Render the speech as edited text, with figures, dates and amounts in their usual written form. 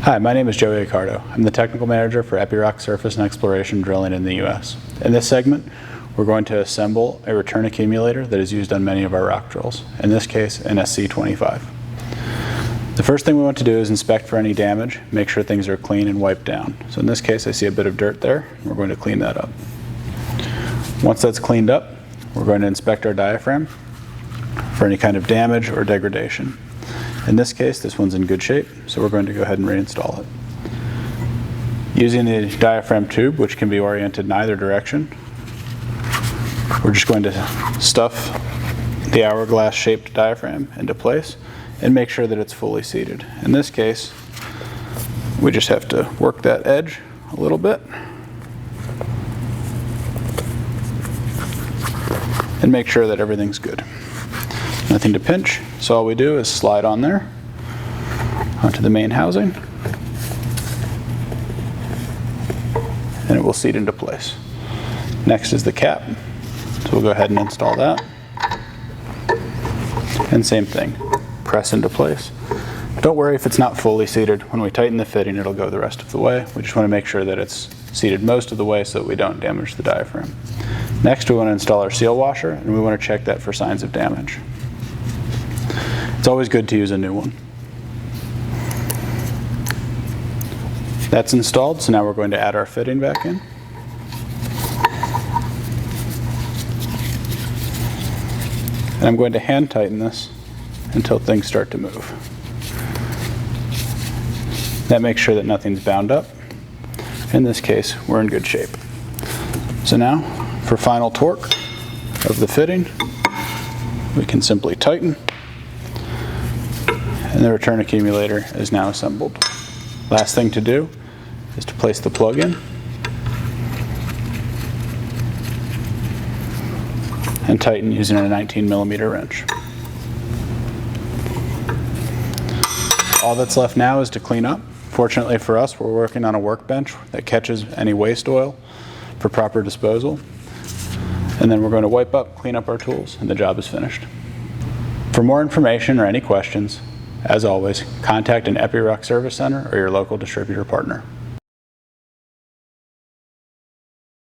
Hi, my name is Joey Accardo. I'm the Technical Manager for Epiroc Surface and Exploration Drilling in the U.S. In this segment, we're going to assemble a return accumulator that is used on many of our rock drills, in this case an SC25. The first thing we want to do is inspect for any damage, make sure things are clean and wiped down. So in this case I see a bit of dirt there, and we're going to clean that up. Once that's cleaned up, we're going to inspect our diaphragm for any kind of damage or degradation. In this case, this one's in good shape, so we're going to go ahead and reinstall it. Using the diaphragm tube, which can be oriented in either direction, we're just going to stuff the hourglass shaped diaphragm into place and make sure that it's fully seated. In this case, we just have to work that edge a little bit and make sure that everything's good. Nothing to pinch, so all we do is slide on there onto the main housing and it will seat into place. Next is the cap, so we'll go ahead and install that. And same thing, press into place. Don't worry if it's not fully seated. When we tighten the fitting, it'll go the rest of the way. We just want to make sure that it's seated most of the way so that we don't damage the diaphragm. Next, we want to install our seal washer, and we want to check that for signs of damage. It's always good to use a new one. That's installed, so now we're going to add our fitting back in. And I'm going to hand tighten this until things start to move. That makes sure that nothing's bound up. In this case, we're in good shape. So now, for final torque of the fitting, we can simply tighten, and the return accumulator is now assembled. Last thing to do is to place the plug in and tighten using a 19mm wrench. All that's left now is to clean up. Fortunately for us, we're working on a workbench that catches any waste oil for proper disposal. And then we're going to wipe up, clean up our tools, and the job is finished. For more information or any questions, as always, contact an Epiroc service center or your local distributor partner.